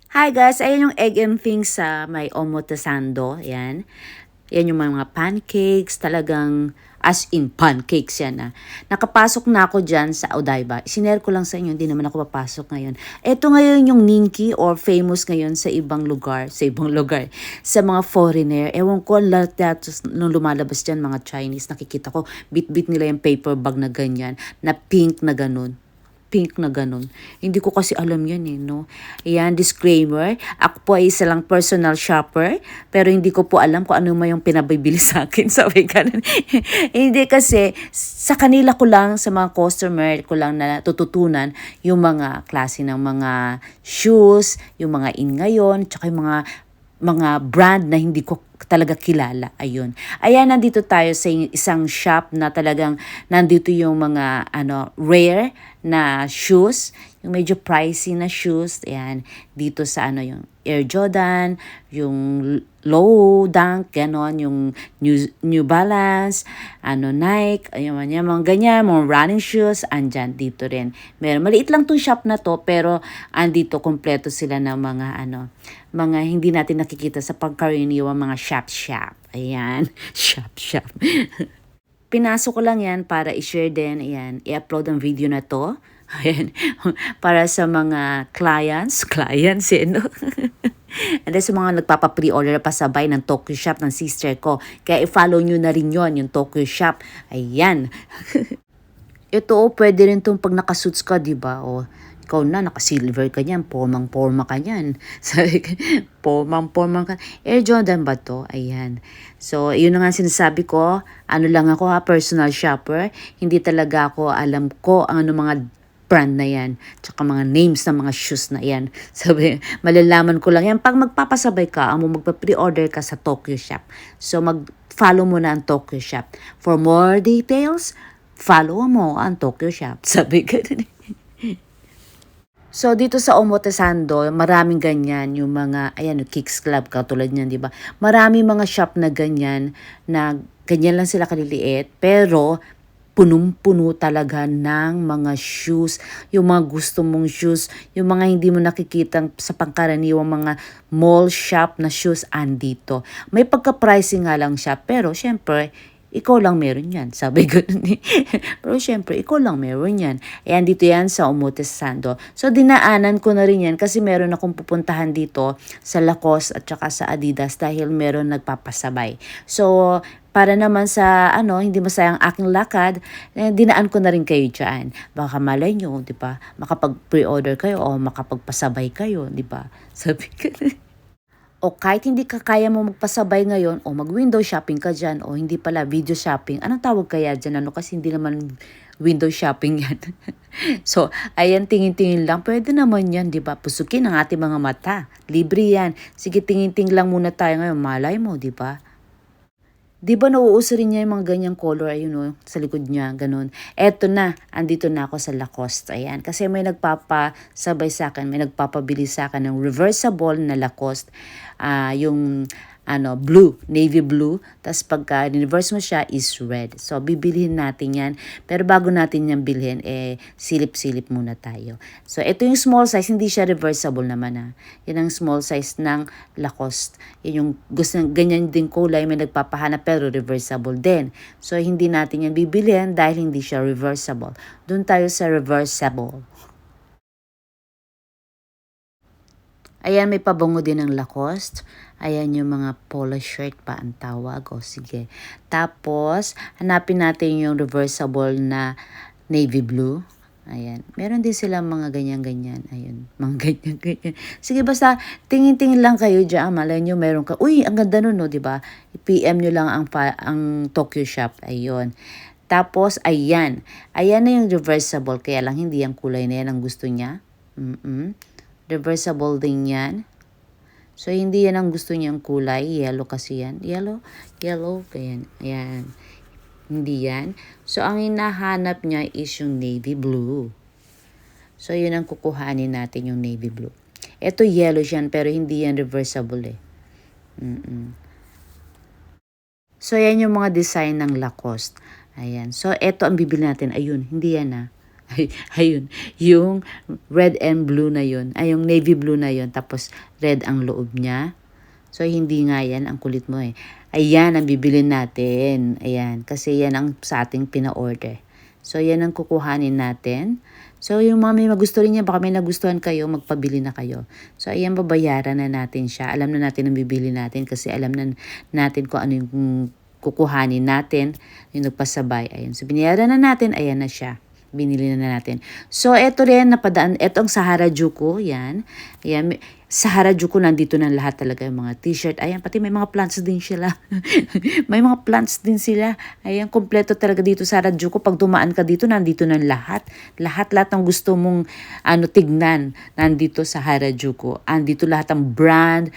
Hi guys, ayan yung egg and things sa may omotesando. Ayan. Yan yung mga pancakes, talagang as in pancakes yan ah. Nakapasok na ako dyan sa Odaiba. Sinare ko lang sa inyo, hindi naman ako papasok ngayon. Ito ngayon yung Ninki or famous ngayon sa ibang lugar, sa mga foreigner. Ewan ko, lahat nung lumalabas dyan, mga Chinese, nakikita ko, bit-bit nila yung paper bag na ganyan, na pink na ganun, pink na ganun. Hindi ko kasi alam yan eh, no? Ayan, disclaimer. Ako po ay isa lang personal shopper, pero hindi ko po alam kung ano man yung pinabibili sa akin. Sabi ganun. Hindi kasi, sa kanila ko lang, sa mga customer ko lang na tututunan yung mga klase ng mga shoes, yung mga in ngayon, tsaka yung mga brand na hindi ko talaga kilala. Ayun. Ayan, nandito tayo sa isang shop na talagang nandito yung mga rare na shoes, yung medyo pricey na shoes. Ayan, dito sa yung Air Jordan, yung Low Dunk, ganon, yung New Balance, Nike, ayun, yan, mga ganyan, mga running shoes, andyan dito rin. Maliit lang tong shop na to, pero andito kompleto sila ng mga hindi natin nakikita sa pagkaraniwang mga shop. Ayan, shop. Pinasok ko lang yan para i-share din, ayan, i-upload ang video na to. Ayan, para sa mga clients, eh, no? And then sa mga nagpapa-pre-order pa sabay ng Tokyo Shop ng sister ko. Kaya i-follow nyo na rin yon yung Tokyo Shop. Ayan. Ito, pwede rin itong pag nakasuits ka, di ba? O, ikaw na, naka-silver ka niyan, pormang-porma ka niyan. Sabi ko, pormang-porma ka. Air Jordan ba to? Ayan. So, yun na nga sinasabi ko, ano lang ako personal shopper. Hindi talaga ako alam ko ang mga brand na yan, tsaka mga names ng mga shoes na yan. Sabi, malalaman ko lang yan. Pag magpapasabay ka, magpa-pre-order ka sa Tokyo Shop. So, mag-follow mo na ang Tokyo Shop. For more details, follow mo ang Tokyo Shop. Sabi ka din. So, dito sa Omotesando, maraming ganyan, yung mga, ayan, Kicks Club, katulad niyan, di ba? Maraming mga shop na ganyan, na ganyan lang sila kaliliit, pero punong-puno talaga ng mga shoes, yung mga gusto mong shoes, yung mga hindi mo nakikita sa pangkaraniwang mga mall shop na shoes andito. May pagka-pricing nga lang siya, pero syempre, ikaw lang meron yan. Sabi ko ni. Pero syempre, ikaw lang meron yan. Ayan, dito yan sa Omotesando. So, dinaanan ko na rin yan kasi meron akong pupuntahan dito sa Lacoste at saka sa Adidas dahil meron nagpapasabay. So, para naman sa hindi masayang aking lakad, dinaan ko na rin kayo dyan. Baka malay nyo, di ba? Makapag-pre-order kayo o makapagpasabay kayo, di ba? Sabi ko. O kahit hindi ka kaya mo magpasabay ngayon, o mag-window shopping ka dyan, o hindi pala video shopping. Anong tawag kaya dyan? Kasi hindi naman window shopping yan. So, ayan, tingin-tingin lang. Pwede naman yan, di ba? Pusukin ang ating mga mata. Libre yan. Sige, tingin-tingin lang muna tayo ngayon. Malay mo, di ba? Di ba nauuso rin niya yung mga ganyang color, ayun o, sa likod niya, ganun. Eto na, andito na ako sa Lacoste, ayan. Kasi may nagpapasabay sa akin, may nagpapabili sa akin ng reversible na Lacoste, yung blue, navy blue. Tapos pagka reverse mo siya is red. So, bibilihin natin yan. Pero bago natin yan bilhin, silip-silip muna tayo. So, ito yung small size, hindi siya reversible naman Yan ang small size ng Lacoste. Yan yung gusto ganyan din kulay, may nagpapahanap pero reversible din. So, hindi natin yan bibilihin dahil hindi siya reversible. Doon tayo sa reversible. Ayan, may pabango din ng Lacoste. Ayan yung mga polo shirt pa ang tawag. O sige. Tapos, hanapin natin yung reversible na navy blue. Ayan. Meron din sila mga ganyan-ganyan. Ayun. Mga ganyan-ganyan. Sige, basta tingin-tingin lang kayo dyan. Malay nyo, meron ka. Uy, ang ganda nun, no, diba? I-PM nyo lang ang Tokyo Shop. Ayun. Tapos, ayan. Ayan na yung reversible. Kaya lang hindi yung kulay na yan ang gusto niya. Reversible din yan. So, hindi yan ang gusto niyang kulay. Yellow kasi yan. Yellow. Ayan. Ayan. Hindi yan. So, ang hinahanap niya is yung navy blue. So, yun ang kukuhanin natin, yung navy blue. Ito yellow yan, pero hindi yan reversible So, yan yung mga design ng Lacoste. Ayan. So, ito ang bibili natin. Ayun, hindi yan Ayun, yung red and blue na yun, ay yung navy blue na yun, tapos red ang loob niya. So, hindi nga yan, ang kulit mo eh. Ayan, ang bibilin natin. Ayan, kasi yan ang sa ating pina-order. So, yan ang kukuhanin natin. So, yung mga may magusto rin yan, baka may nagustuhan kayo, magpabili na kayo. So, ayan, babayaran na natin siya. Alam na natin ang bibili natin kasi alam na natin kung ano yung kukuhanin natin, yung nagpasabay. Ayan, so binayaran na natin, ayan na siya. Binili na natin. So, eto rin, napadaan, eto ang sa Harajuku, yan. Ayan, sa Harajuku, nandito na lahat talaga yung mga t-shirt. Ayan, pati may mga plants din sila. May mga plants din sila. Ayan, kompleto talaga dito sa Harajuku. Pag dumaan ka dito, nandito na lahat. Lahat ng gusto mong tignan, nandito sa Harajuku. Andito lahat ng brand.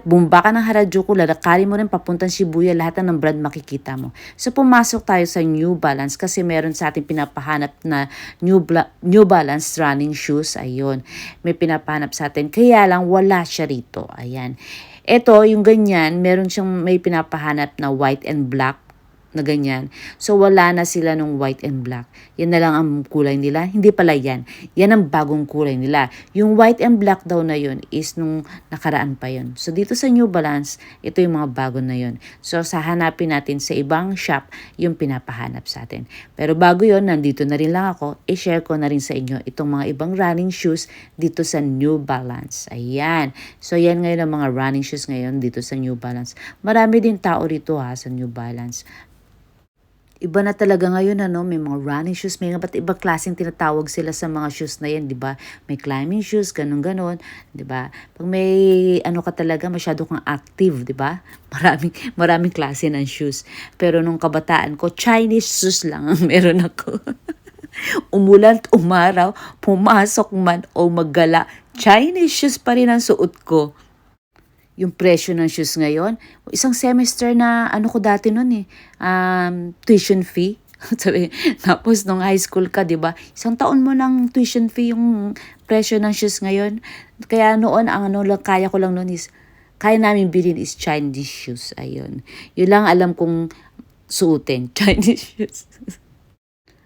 Bumba ka ng Harajuku, lalakari mo rin papuntang Shibuya, lahat ng brand makikita mo. So, pumasok tayo sa New Balance kasi meron sa ating pinapahanap na New Balance running shoes. Ayun, may pinapahanap sa atin. Kaya lang, wala siya rito. Ayan. Ito, yung ganyan, meron siyang may pinapahanap na white and black na ganyan. So, wala na sila nung white and black. Yan na lang ang kulay nila. Hindi pala yan. Yan ang bagong kulay nila. Yung white and black daw na yun is nung nakaraan pa yun. So, dito sa New Balance, ito yung mga bago na yun. So, hanapin natin sa ibang shop yung pinapahanap sa atin. Pero bago yun, nandito na rin lang ako. I-share ko na rin sa inyo itong mga ibang running shoes dito sa New Balance. Ayan. So, yan ngayon ang mga running shoes ngayon dito sa New Balance. Marami din tao rito sa New Balance. Iba na talaga ngayon, may mga running shoes, may iba't ibang klaseng tinatawag sila sa mga shoes na yan, di ba? May climbing shoes, ganun-ganon, di ba? Pag may ka talaga, masyado kang active, di ba? Maraming klase ng shoes. Pero nung kabataan ko, Chinese shoes lang ang meron ako. Umulan, umaraw, pumasok man o maggala, Chinese shoes pa rin ang suot ko. Yung presyo ng shoes ngayon, isang semester na ko dati noon tuition fee. Sabi, tapos nung high school ka, 'di ba? Isang taon mo ng tuition fee yung presyo ng shoes ngayon. Kaya noon ang lang kaya ko lang noon is kaya namin bilhin is Chinese shoes. Ayun. Yun lang alam kong suotin, Chinese shoes.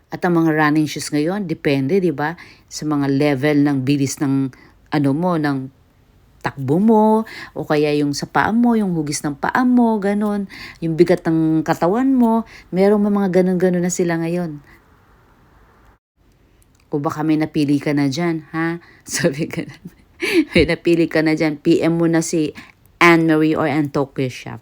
At ang mga running shoes ngayon, depende, 'di ba? Sa mga level ng bilis ng ng takbo mo, o kaya yung sa paa mo, yung hugis ng paa mo, ganun. Yung bigat ng katawan mo, merong mga ganun-ganun na sila ngayon. O baka may napili ka na dyan, ha? Sabi ka na. May napili ka na dyan. PM mo na si Anne-Marie or Ann Tokyo Shop.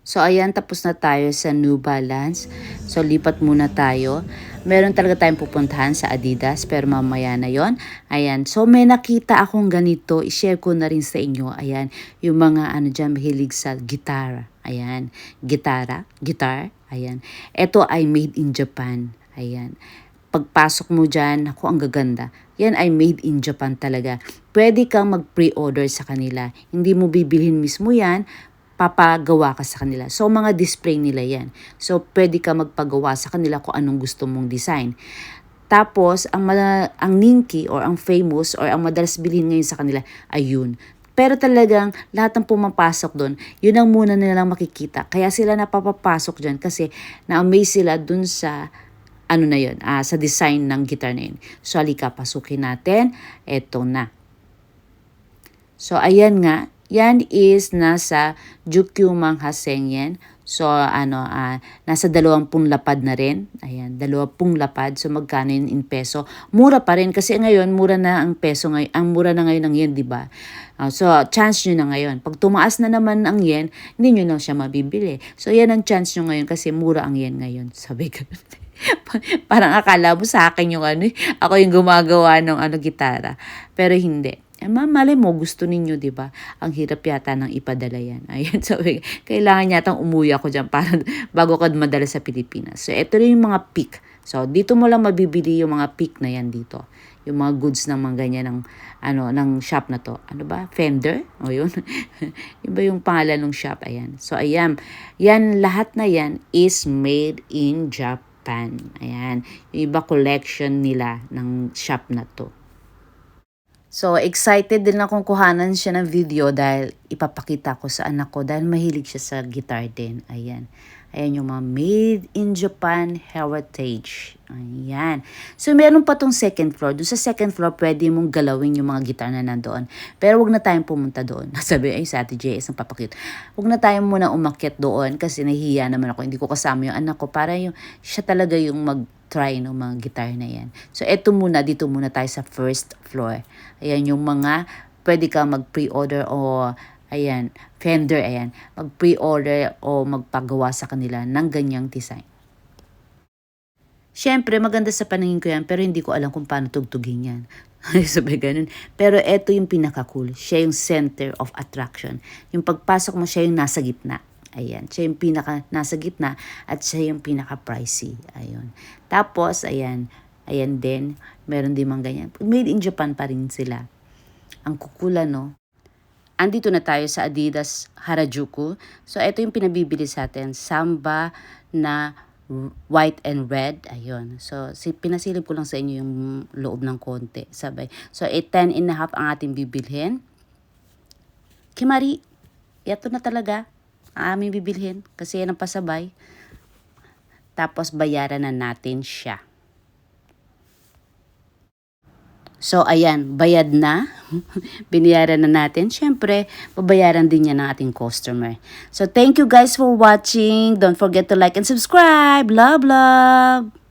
So, ayan, tapos na tayo sa New Balance. So, lipat muna tayo. Meron talaga tayong pupuntahan sa Adidas, pero mamaya na yon. Ayan, so may nakita akong ganito. I-share ko na rin sa inyo. Ayan, yung mga dyan, mahilig sa gitara. Ayan, gitar. Ayan, ito ay made in Japan. Ayan, pagpasok mo dyan, ako ang gaganda. Yan ay made in Japan talaga. Pwede kang mag-pre-order sa kanila. Hindi mo bibilhin mismo yan, papagawa ka sa kanila. So, mga display nila yan. So, pwede ka magpagawa sa kanila kung anong gusto mong design. Tapos, ang ninki or ang famous or ang madalas bilhin ngayon sa kanila ay yun. Pero talagang lahat ng pumapasok doon, yun ang muna nilang makikita. Kaya sila napapapasok dyan kasi na-amaze sila dun sa na yun, sa design ng guitar na yun. So, halika, pasukin natin. Eto na. So, ayan nga. Yan is nasa Jukyumang Hasengen. So, nasa 20 lapad na rin. Ayan, 20 lapad. So, magkano yun in peso? Mura pa rin kasi ngayon, mura na ang peso ngayon. Ang mura na ngayon ng yen, di ba? So, chance nyo na ngayon. Pag tumaas na naman ang yen, hindi nyo na siya mabibili. So, yan ang chance nyo ngayon kasi mura ang yen ngayon. Sabi ko. Parang akala mo sa akin yung ako yung gumagawa ng gitara. Pero hindi. Malay mo, gusto ninyo, di ba? Ang hirap yata ng ipadala yan. Ayan, so, kailangan yatang umuwi ako dyan para bago ka madala sa Pilipinas. So, ito rin yung mga pick. So, dito mo lang mabibili yung mga pick na yan dito. Yung mga goods ng mga ganyan ng, ng shop na to. Ano ba? Fender? O yun. Yun ba yung pangalan ng shop? Ayan. So, ayan. Yan, lahat na yan is made in Japan. Ayan. Yung iba collection nila ng shop na to. So, excited din akong kuhanan siya ng video dahil ipapakita ko sa anak ko dahil mahilig siya sa guitar din. Ayan. Ayan yung mga made in Japan heritage. Ayan. So, meron pa tong second floor. Doon sa second floor, pwede mong galawin yung mga gitar na nandoon. Pero wag na tayong pumunta doon. Sabi, ay, sa Ate JS, ang papakit. Wag na tayong muna umakyat doon kasi nahihiya naman ako. Hindi ko kasama yung anak ko. Para yung, siya talaga yung mag-try ng mga gitar na yan. So, eto muna, dito muna tayo sa first floor. Ayan, yung mga, pwede ka mag-pre-order o ayan, Fender, ayan, mag-pre-order o magpagawa sa kanila ng ganyang design. Siyempre, maganda sa paningin ko yan, pero hindi ko alam kung paano tugtugin yan. Sabi ganun. Pero eto yung pinaka-cool. Siya yung center of attraction. Yung pagpasok mo, siya yung nasa gitna. Ayan. Siya yung pinaka nasa gitna at siya yung pinaka-pricey. Ayun. Tapos, ayan. Ayan din. Meron din mga ganyan. Made in Japan pa rin sila. Ang kukula, no? Andito na tayo sa Adidas Harajuku. So, ito yung pinabibili sa atin. Samba na white and red. Ayun. So, pinasilip ko lang sa inyo yung loob ng konti. Sabay. So, 10.5 ang ating bibilhin. Kimari, ito na talaga ang aming bibilhin. Kasi yan ang pasabay. Tapos, bayaran na natin siya. So, ayan, bayad na. Binayaran na natin. Siyempre, babayaran din yan ng ating customer. So, thank you guys for watching. Don't forget to like and subscribe. Love, love!